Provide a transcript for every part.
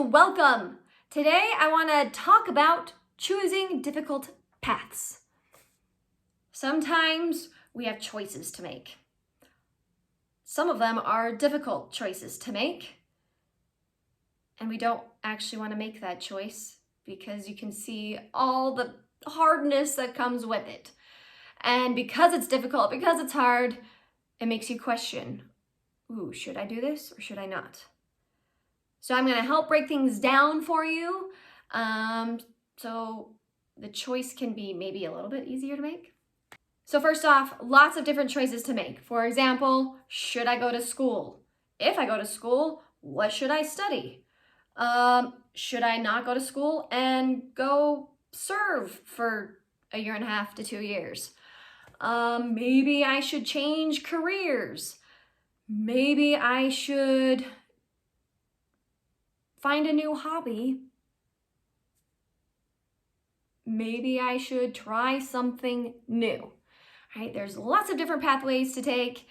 welcome. Today I want to talk about choosing difficult paths. Sometimes we have choices to make. Some of them are difficult choices to make, and we don't actually want to make that choice because you can see all the hardness that comes with it. And because it's difficult, because it's hard, it makes you question, ooh, should I do this or should I not? So I'm going to help break things down for you so the choice can be maybe a little bit easier to make. So first off, lots of different choices to make. For example, should I go to school? If I go to school, what should I study? Should I not go to school and go serve for 1.5 to 2 years? Maybe I should change careers. Maybe I should find a new hobby. Maybe I should try something new. Right? There's lots of different pathways to take,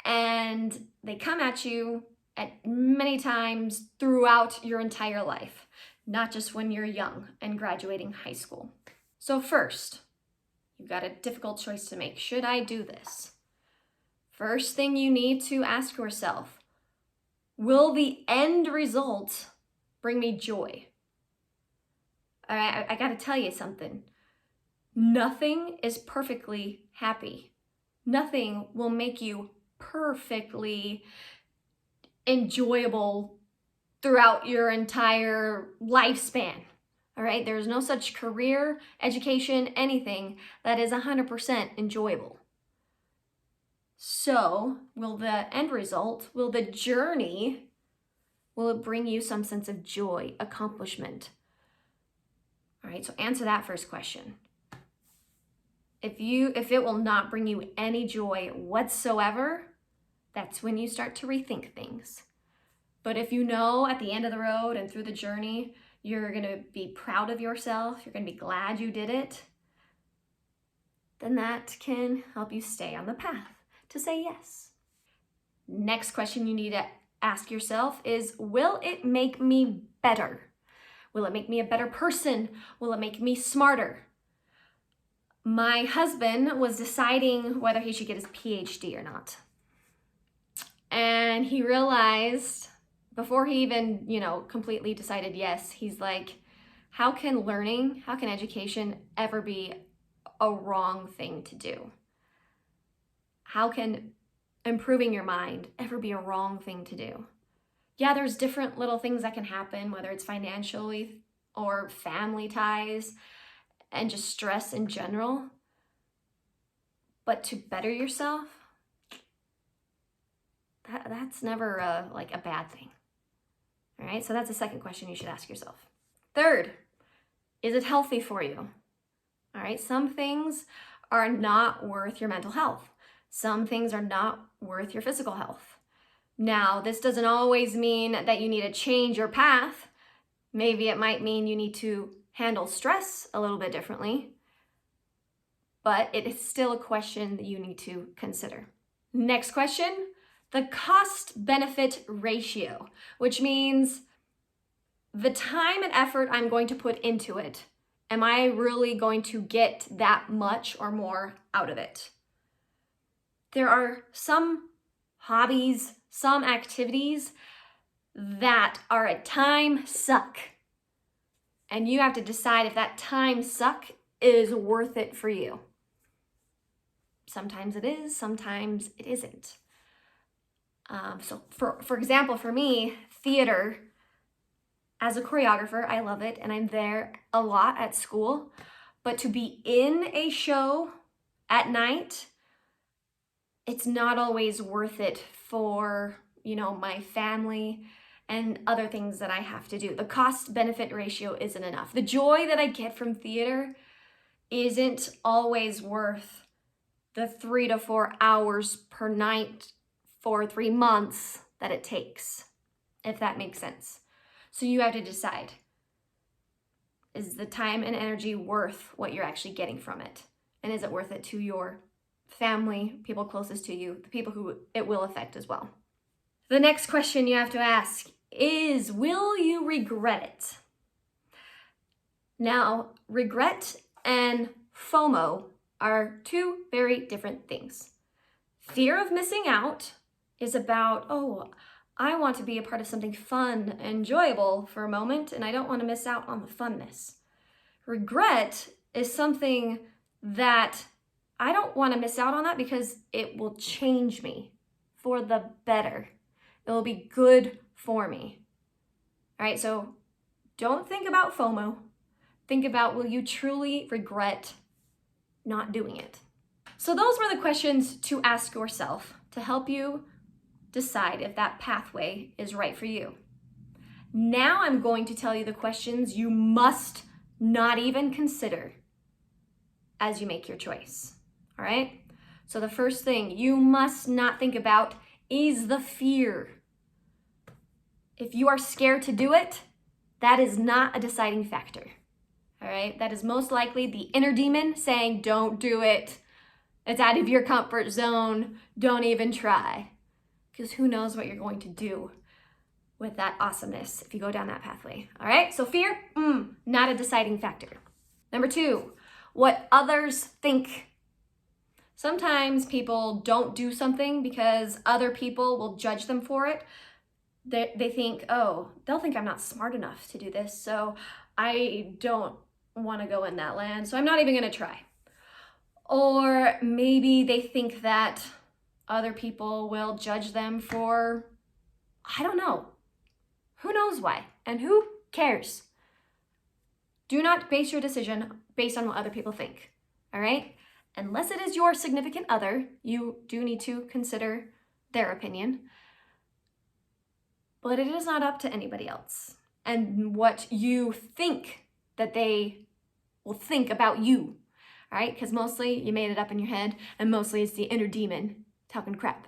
and they come at you at many times throughout your entire life, not just when you're young and graduating high school. So first, you've got a difficult choice to make. Should I do this? First thing you need to ask yourself, will the end result bring me joy? All right, I gotta tell you something. Nothing is perfectly happy. Nothing will make you perfectly enjoyable throughout your entire lifespan. All right, there's no such career, education, anything that is 100% enjoyable. So, will the end result, will the journey, will it bring you some sense of joy, accomplishment? All right, so answer that first question. If it will not bring you any joy whatsoever, that's when you start to rethink things. But if you know at the end of the road and through the journey, you're going to be proud of yourself, you're going to be glad you did it, then that can help you stay on the path to say yes. Next question you need to ask yourself is, will it make me better? Will it make me a better person? Will it make me smarter? My husband was deciding whether he should get his PhD or not. And he realized before he even, completely decided yes, he's like, how can education ever be a wrong thing to do? How can improving your mind ever be a wrong thing to do? Yeah, there's different little things that can happen, whether it's financially or family ties and just stress in general. But to better yourself, that's never a bad thing. All right, so that's the second question you should ask yourself. Third, is it healthy for you? All right, some things are not worth your mental health. Some things are not worth your physical health. Now, this doesn't always mean that you need to change your path. Maybe it might mean you need to handle stress a little bit differently, but it is still a question that you need to consider. Next question, the cost-benefit ratio, which means the time and effort I'm going to put into it. Am I really going to get that much or more out of it? There are some hobbies, some activities that are a time suck. And you have to decide if that time suck is worth it for you. Sometimes it is, sometimes it isn't. So for example, for me, theater, as a choreographer, I love it and I'm there a lot at school. But to be in a show at night, it's not always worth it for, my family and other things that I have to do. The cost-benefit ratio isn't enough. The joy that I get from theater isn't always worth the 3 to 4 hours per night for 3 months that it takes, if that makes sense. So you have to decide, is the time and energy worth what you're actually getting from it? And is it worth it to your family, people closest to you, the people who it will affect as well? The next question you have to ask is, will you regret it? Now, regret and FOMO are two very different things. Fear of missing out is about, oh, I want to be a part of something fun, enjoyable for a moment, and I don't want to miss out on the funness. Regret is something that I don't want to miss out on that because it will change me for the better. It will be good for me. All right, so don't think about FOMO. Think about, will you truly regret not doing it? So those were the questions to ask yourself to help you decide if that pathway is right for you. Now I'm going to tell you the questions you must not even consider as you make your choice. All right? So the first thing you must not think about is the fear. If you are scared to do it, that is not a deciding factor. All right? That is most likely the inner demon saying, don't do it. It's out of your comfort zone. Don't even try. Because who knows what you're going to do with that awesomeness if you go down that pathway. All right? So fear, not a deciding factor. Number 2, what others think. Sometimes people don't do something because other people will judge them for it. They think, oh, they'll think I'm not smart enough to do this, so I don't want to go in that land, so I'm not even going to try. Or maybe they think that other people will judge them for, I don't know. Who knows why? And who cares? Do not base your decision based on what other people think, all right? Unless it is your significant other, you do need to consider their opinion. But it is not up to anybody else. And what you think that they will think about you, all right? Because mostly you made it up in your head, and mostly it's the inner demon talking crap.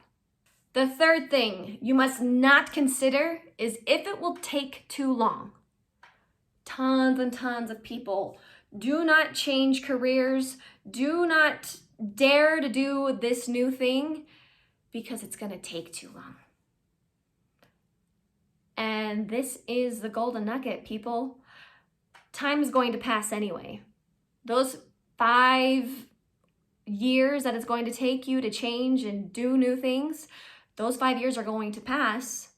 The third thing you must not consider is if it will take too long. Tons and tons of people do not change careers, do not dare to do this new thing because it's going to take too long. And this is the golden nugget, people. Time is going to pass anyway. Those 5 years that it's going to take you to change and do new things, those 5 years are going to pass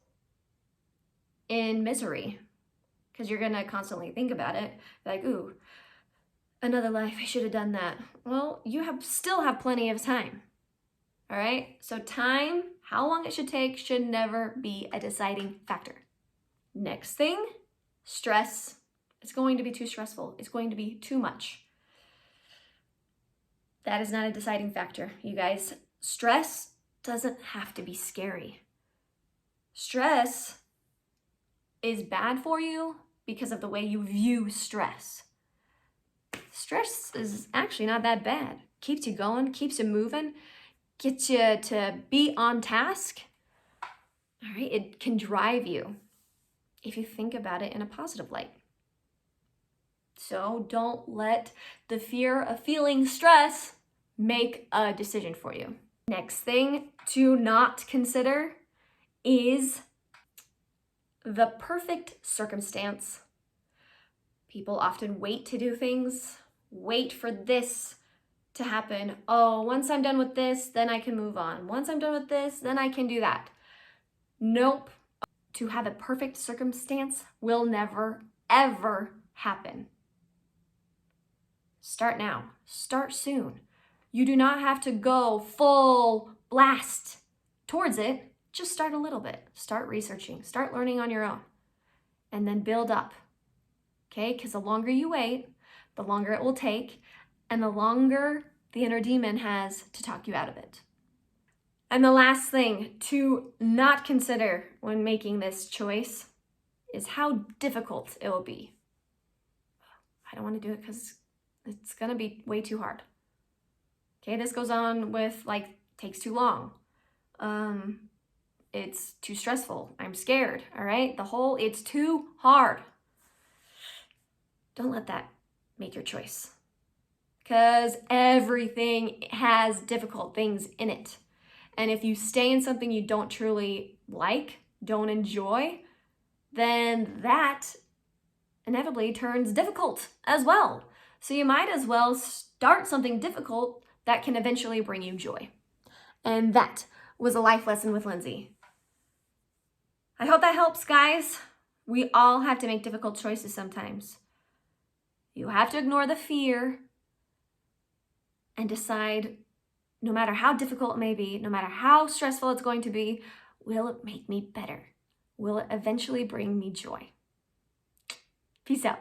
in misery because you're going to constantly think about it. Like, ooh, another life, I should have done that. Well, you still have plenty of time. All right? So time, how long it should take, should never be a deciding factor. Next thing, stress. It's going to be too stressful. It's going to be too much. That is not a deciding factor, you guys. Stress doesn't have to be scary. Stress is bad for you because of the way you view stress. Stress is actually not that bad. Keeps you going, keeps you moving, gets you to be on task. All right, it can drive you if you think about it in a positive light. So don't let the fear of feeling stress make a decision for you. Next thing to not consider is the perfect circumstance. People often wait to do things, wait for this to happen. Oh, once I'm done with this, then I can move on. Once I'm done with this, then I can do that. Nope. To have a perfect circumstance will never, ever happen. Start now. Start soon. You do not have to go full blast towards it. Just start a little bit. Start researching. Start learning on your own. And then build up. Okay? Because the longer you wait, the longer it will take, and the longer the inner demon has to talk you out of it. And the last thing to not consider when making this choice is how difficult it will be. I don't want to do it because it's going to be way too hard. Okay, this goes on with takes too long. It's too stressful. I'm scared, all right? It's too hard. Don't let that make your choice. Because everything has difficult things in it. And if you stay in something you don't truly like, don't enjoy, then that inevitably turns difficult as well. So you might as well start something difficult that can eventually bring you joy. And that was a life lesson with Lindsey. I hope that helps, guys. We all have to make difficult choices sometimes. You have to ignore the fear and decide, no matter how difficult it may be, no matter how stressful it's going to be, will it make me better? Will it eventually bring me joy? Peace out.